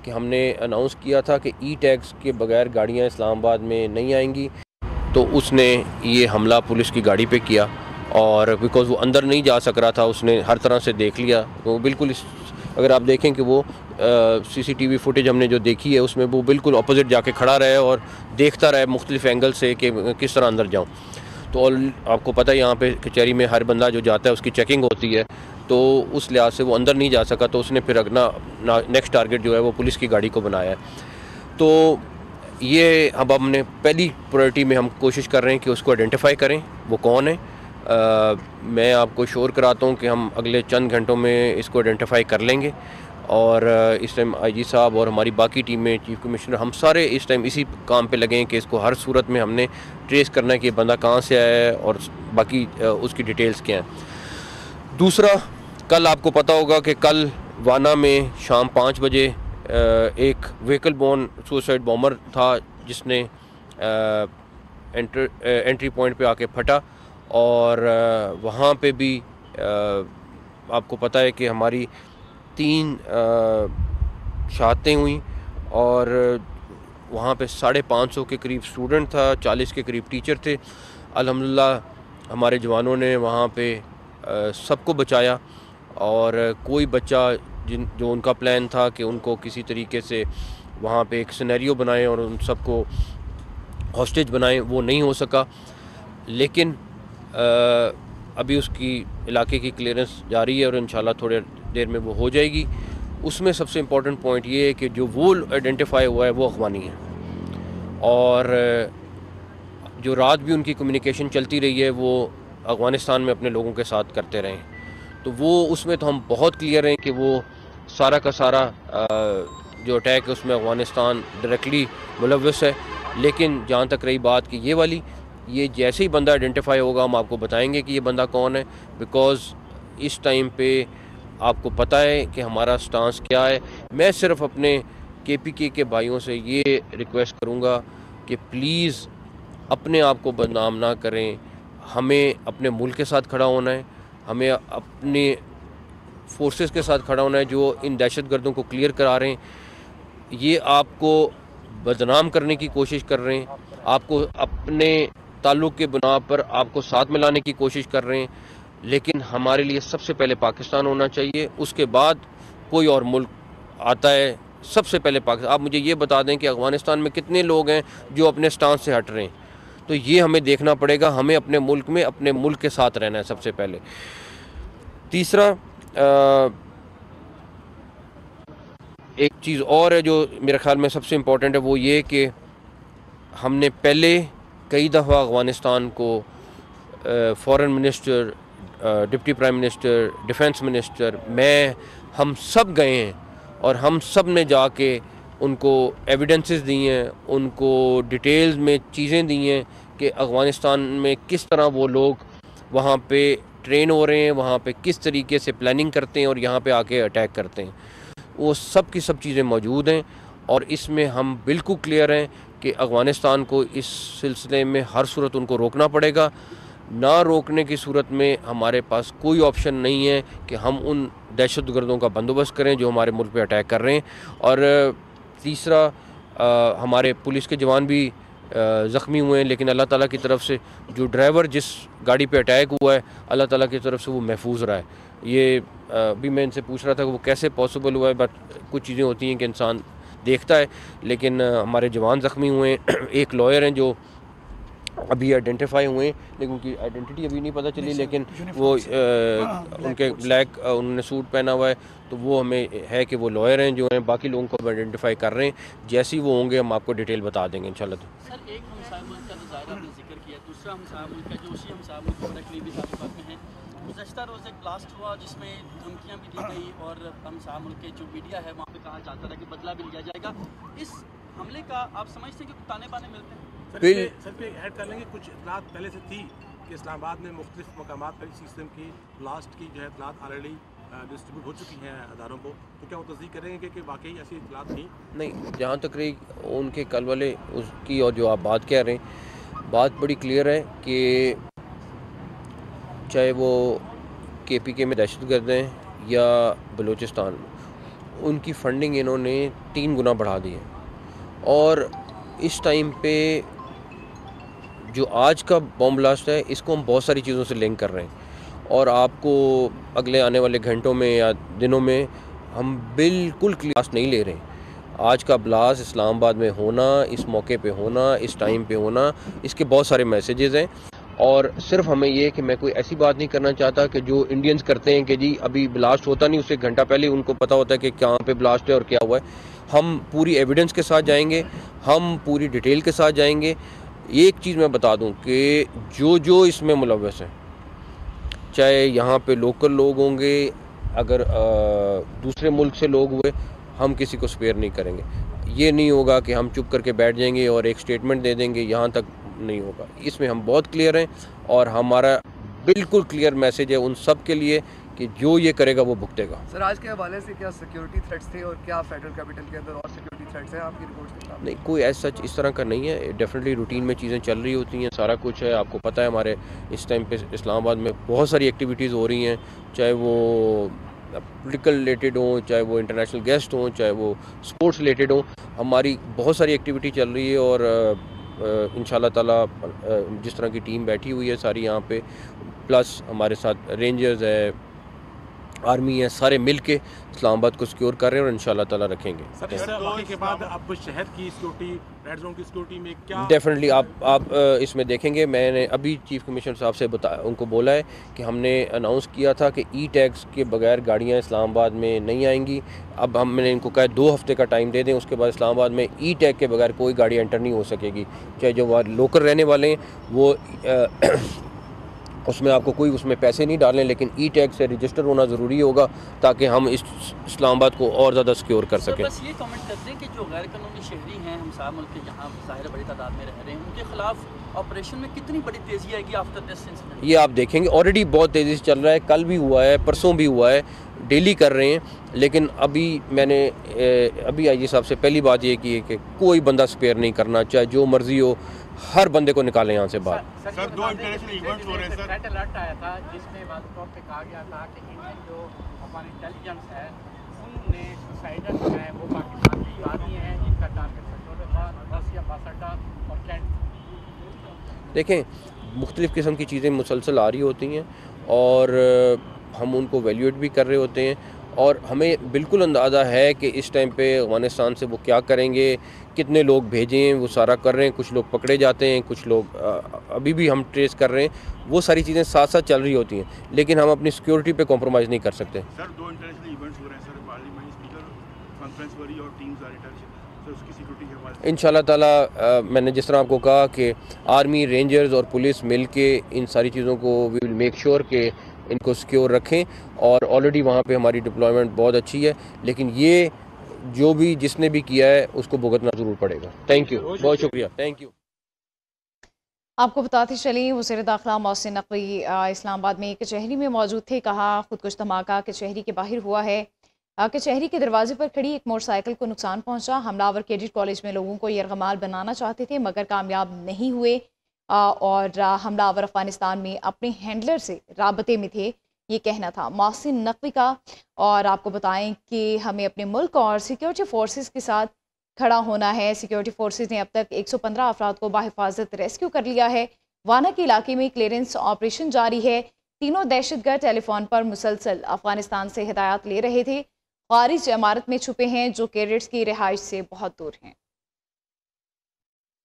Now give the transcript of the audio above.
कि हमने अनाउंस किया था कि ई टैग्स के बगैर गाड़ियाँ इस्लामाबाद में नहीं आएंगी, तो उसने ये हमला पुलिस की गाड़ी पे किया और बिकॉज़ वो अंदर नहीं जा सक रहा था, उसने हर तरह से देख लिया। तो बिल्कुल अगर आप देखें कि वो सीसीटीवी फुटेज हमने जो देखी है उसमें वो बिल्कुल अपोजिट जाके खड़ा रहे और देखता रहे मुख्तलिफ एंगल से कि किस तरह अंदर जाऊँ। तो आपको पता है यहाँ पे कचहरी में हर बंदा जो जाता है उसकी चेकिंग होती है, तो उस लिहाज से वो अंदर नहीं जा सका, तो उसने फिर अपना नेक्स्ट टारगेट जो है वो पुलिस की गाड़ी को बनाया है। तो ये अब हमने पहली प्रायोरिटी में हम कोशिश कर रहे हैं कि उसको आइडेंटिफाई करें वो कौन है। मैं आपको श्योर कराता हूँ कि हम अगले चंद घंटों में इसको आइडेंटिफाई कर लेंगे और इस टाइम आईजी साहब और हमारी बाकी टीमें, चीफ कमिश्नर, हम सारे इस टाइम इसी काम पे लगे हैं कि इसको हर सूरत में हमने ट्रेस करना है कि बंदा कहाँ से आया है और बाकी उसकी डिटेल्स क्या हैं। दूसरा, कल आपको पता होगा कि कल वाना में शाम 5 बजे एक व्हीकल बोर्न सुसाइड बॉम्बर था जिसने एंट्री पॉइंट पे आके फटा और वहाँ पे भी आपको पता है कि हमारी 3 शहादतें हुई और वहाँ पे 550 के करीब स्टूडेंट था, 40 के करीब टीचर थे। अल्हम्दुलिल्लाह हमारे जवानों ने वहाँ पे सबको बचाया और कोई बच्चा जो उनका प्लान था कि उनको किसी तरीके से वहाँ पे एक सिनेरियो बनाएं और उन सबको हॉस्टेज बनाएं, वो नहीं हो सका। लेकिन अभी उसकी इलाके की क्लियरेंस जारी है और इंशाल्लाह थोड़ी देर में वो हो जाएगी। उसमें सबसे इम्पोर्टेंट पॉइंट ये है कि जो वो आइडेंटिफाई हुआ है वो अफ़गानी है और जो रात भी उनकी कम्युनिकेशन चलती रही है वो अफ़गानिस्तान में अपने लोगों के साथ करते रहे। तो वो उसमें तो हम बहुत क्लियर हैं कि वो सारा का सारा जो अटैक है उसमें अफ़गानिस्तान डायरेक्टली मुलव्वस है। लेकिन जहाँ तक रही बात कि ये वाली, ये जैसे ही बंदा आइडेंटिफाई होगा हम आपको बताएंगे कि ये बंदा कौन है, बिकॉज़ इस टाइम पे आपको पता है कि हमारा स्टांस क्या है। मैं सिर्फ अपने केपीके के भाइयों से ये रिक्वेस्ट करूँगा कि प्लीज़ अपने आप को बदनाम ना करें। हमें अपने मुल्क के साथ खड़ा होना है, हमें अपने फोर्सेस के साथ खड़ा होना है जो इन दहशतगर्दों को क्लियर करा रहे हैं। ये आपको बदनाम करने की कोशिश कर रहे हैं, आपको अपने ताल्लुक़ के बुना पर आपको साथ मिलाने की कोशिश कर रहे हैं। लेकिन हमारे लिए सबसे पहले पाकिस्तान होना चाहिए, उसके बाद कोई और मुल्क आता है, सबसे पहले पाकिस्तान। आप मुझे ये बता दें कि अफ़गानिस्तान में कितने लोग हैं जो अपने स्टांस से हट रहे हैं, तो ये हमें देखना पड़ेगा। हमें अपने मुल्क में अपने मुल्क के साथ रहना है सबसे पहले। तीसरा, एक चीज़ और है जो मेरे ख़्याल में सबसे इम्पोर्टेंट है, वो ये कि हमने पहले कई दफ़ा अफ़गानिस्तान को foreign minister, deputy prime minister, defence minister, हम सब गए हैं और हम सब ने जाके उनको एविडेंसेस दी हैं, उनको डिटेल्स में चीज़ें दी हैं कि अफ़गानिस्तान में किस तरह वो लोग वहाँ पे ट्रेन हो रहे हैं, वहाँ पे किस तरीके से प्लानिंग करते हैं और यहाँ पे आके अटैक करते हैं। वो सब की सब चीज़ें मौजूद हैं और इसमें हम बिल्कुल क्लियर हैं कि अफ़गानिस्तान को इस सिलसिले में हर सूरत उनको रोकना पड़ेगा। ना रोकने की सूरत में हमारे पास कोई ऑप्शन नहीं है कि हम उन दहशतगर्दों का बंदोबस्त करें जो हमारे मुल्क पे अटैक कर रहे हैं। और तीसरा, हमारे पुलिस के जवान भी ज़ख्मी हुए हैं, लेकिन अल्लाह ताला की तरफ से जो ड्राइवर जिस गाड़ी पे अटैक हुआ है, अल्लाह ताला की तरफ से वो महफूज रहा है। ये भी मैं इनसे पूछ रहा था कि वो कैसे पॉसिबल हुआ है, बट कुछ चीज़ें होती हैं कि इंसान देखता है। लेकिन हमारे जवान ज़ख्मी हुए हैं। एक लॉयर हैं जो अभी आइडेंटिफाई हुए, लेकिन उनकी आइडेंटिटी अभी नहीं पता चली, लेकिन वो उनके ब्लैक उन्होंने सूट पहना हुआ है, तो वो हमें है कि वो लॉयर हैं जो हैं। बाकी लोगों को आइडेंटिफाई कर रहे हैं, जैसे ही वो होंगे हम आपको डिटेल बता देंगे इंशाल्लाह। सर, एक हमसाया मुल्क का तो ज़ाहिर आपने जिक्र किया, दूसरा हमसाया मुल्क का जो उसी हमसाया मुल्क बड़ा करीबी ताल्लुकात में है। गुज़श्ता रोज़ एक ब्लास्ट हुआ जिसमें धमकियाँ भी दी गई और हमसाया मुल्क के जो मीडिया है वहाँ पे कहा जाता था कि बदला भी लिया जाएगा। इस हमले का आप समझते हैं कि ताने बाने मिलते हैं? सर पे ऐड कर लेंगे, कुछ इतलात पहले से थी कि इस्लामाबाद में मुख्तलिफ मकामात पर इस सिस्टम की ब्लास्ट की जो है इतलात ऑलरेडी डिस्ट्रीब्यूट हो चुकी हैं अदारों को, तो क्या वो तस्दीक करेंगे कि वाकई ऐसी इतलात थी? नहीं, जहाँ तक रही उनके कल वाले उसकी और जो आप बात कह रहे हैं, बात बड़ी क्लियर है कि चाहे वो केपीके में दहशतगर्द हैं या बलूचिस्तान, उनकी फंडिंग इन्होंने 3 गुना बढ़ा दी है। और इस टाइम पे जो आज का बॉम्ब ब्लास्ट है, इसको हम बहुत सारी चीज़ों से लिंक कर रहे हैं और आपको अगले आने वाले घंटों में या दिनों में हम बिल्कुल क्लास नहीं ले रहे हैं। आज का ब्लास्ट इस्लामाबाद में होना, इस मौके पे होना, इस टाइम पे होना, इसके बहुत सारे मैसेजेस हैं। और सिर्फ हमें ये कि मैं कोई ऐसी बात नहीं करना चाहता कि जो इंडियंस करते हैं कि जी अभी ब्लास्ट होता नहीं, उससे घंटा पहले उनको पता होता है कि कहाँ पे ब्लास्ट है और क्या हुआ है। हम पूरी एविडेंस के साथ जाएंगे, हम पूरी डिटेल के साथ जाएंगे। एक चीज़ मैं बता दूं कि जो इसमें मुलव्वस है, चाहे यहाँ पे लोकल लोग होंगे, अगर दूसरे मुल्क से लोग हुए, हम किसी को स्पेयर नहीं करेंगे। ये नहीं होगा कि हम चुप करके बैठ जाएंगे और एक स्टेटमेंट दे देंगे, यहाँ तक नहीं होगा। इसमें हम बहुत क्लियर हैं और हमारा बिल्कुल क्लियर मैसेज है उन सब के लिए कि जो ये करेगा वो भुगतेगा। सर, आज के हवाले से क्या सिक्योरिटी थ्रेट्स थे और क्या फेडरल कैपिटल के अंदर और सिक्योरिटी थ्रेट्स हैं आपकी रिपोर्ट के साथ? नहीं, कोई ऐसा इस तरह का नहीं है। डेफिनेटली रूटीन में चीज़ें चल रही होती हैं, सारा कुछ है। आपको पता है हमारे इस टाइम पे इस्लामाबाद में बहुत सारी एक्टिविटीज़ हो रही हैं, चाहे वो पॉलिटिकल रिलेटेड हों, चाहे वो इंटरनेशनल गेस्ट हों, चाहे वो स्पोर्ट्स रिलेटेड हों। हमारी बहुत सारी एक्टिविटी चल रही है और इंशाल्लाह ताला जिस तरह की टीम बैठी हुई है सारी यहाँ पे, प्लस हमारे साथ रेंजर्स है, आर्मी है, सारे मिल के इस्लामाबाद को सिक्योर कर रहे हैं और इंशाल्लाह ताला रखेंगे। सर, इस वाक़े के बाद अब शहर की सिक्योरिटी, रेड जोन की सिक्योरिटी में क्या? डेफिनेटली आप इसमें देखेंगे, मैंने अभी चीफ कमिश्नर साहब से उनको बोला है कि हमने अनाउंस किया था कि ई टैग्स के बगैर गाड़ियाँ इस्लामाबाद में नहीं आएंगी। अब मैंने इनको कहा 2 हफ्ते का टाइम दे दें, उसके बाद इस्लामाबाद में ई टैग के बगैर कोई गाड़ी एंटर नहीं हो सकेगी। चाहे जो वहाँ लोकल रहने वाले हैं वो उसमें आपको कोई उसमें पैसे नहीं डालने, लेकिन ई टैग से रजिस्टर होना ज़रूरी होगा ताकि हम इस्लामाबाद को और ज़्यादा सिक्योर कर सकें। बस ये कमेंट करते हैं कि जो गैर कानूनी शहरी हैं हमसाया मुल्क के, यहाँ ज़ाहिर बड़ी तादाद में रह रहे हैं, उनके खिलाफ ऑपरेशन में कितनी बड़ी तेज़ी आएगी आफ्टर दिस इंसिडेंट? ये आप देखेंगे, ऑलरेडी बहुत तेज़ी से चल रहा है। कल भी हुआ है, परसों भी हुआ है, डेली कर रहे हैं। लेकिन अभी मैंने अभी आईजी साहब से पहली बात ये की है कि कोई बंदा स्पेयर नहीं करना, चाहे जो मर्जी हो, हर बंदे को निकालें यहाँ से बाहर। सर, 2 इंटरनेशनल इवेंट्स हो रहे हैं सर। रेड अलर्ट आया था जिसमें वाज़ तौर पे कहा गया था कि इंडियन जो हमारी इंटेलिजेंस है उन्होंने सुसाइडर जो है वो पाकिस्तान के आदमी हैं जिनका टारगेट पेट्रोल खान, रसिया बासटा और कैंट। देखें, मुख्तलिफ़ किस्म की चीज़ें मुसलसल आ रही होती हैं और हम उनको वैल्यूएट भी कर रहे होते हैं और हमें बिल्कुल अंदाज़ा है कि इस टाइम पे अफ़गानिस्तान से वो क्या करेंगे, कितने लोग भेजें, वो सारा कर रहे हैं। कुछ लोग पकड़े जाते हैं, कुछ लोग अभी भी हम ट्रेस कर रहे हैं। वो सारी चीज़ें साथ साथ चल रही होती हैं, लेकिन हम अपनी सिक्योरिटी पे कॉम्प्रोमाइज़ नहीं कर सकते। सर, 2 इंटरनेशनल इवेंट्स हो रहे हैं सर, पार्लियामेंट स्पीकर कॉन्फ्रेंस हो रही है और टीम्स आर अटैच्ड, तो उसकी सिक्योरिटी के हवाले से इंशाल्लाह ताला मैंने जिस तरह आपको कहा कि आर्मी, रेंजर्स और पुलिस मिल के इन सारी चीज़ों को वी विल मेक श्योर कि इनको सिक्योर रखें। और ऑलरेडी वहाँ पे हमारी डिप्लॉयमेंट बहुत अच्छी है, लेकिन ये जो भी जिसने भी किया है उसको भुगतना ज़रूर पड़ेगा। थैंक यू, बहुत शुक्रिया, थैंक यू। आपको बताते चलें, वज़ीर दाखिला मोहसिन नकवी इस्लामाबाद में कचहरी में मौजूद थे। कहा खुदकुश धमाका कचहरी के बाहर हुआ है। कचहरी के दरवाजे पर खड़ी एक मोटरसाइकिल को नुकसान पहुंचा। हमलावर कैडेट कॉलेज में लोगों को यरगमाल बनाना चाहते थे मगर कामयाब नहीं हुए और हमलावर अफगानिस्तान में अपने हैंडलर से राबते में थे, ये कहना था मोहसिन नकवी का। और आपको बताएं कि हमें अपने मुल्क और सिक्योरिटी फोर्सेस के साथ खड़ा होना है। सिक्योरिटी फोर्सेस ने अब तक 115 अफराद को बाहिफाजत रेस्क्यू कर लिया है। वाना के इलाके में क्लियरेंस ऑपरेशन जारी है। तीनों दहशतगर्द टेलीफोन पर मुसलसल अफगानिस्तान से हिदायत ले रहे थे। खारिज इमारत में छुपे हैं जो कैडेट्स की रिहाइश से बहुत दूर हैं।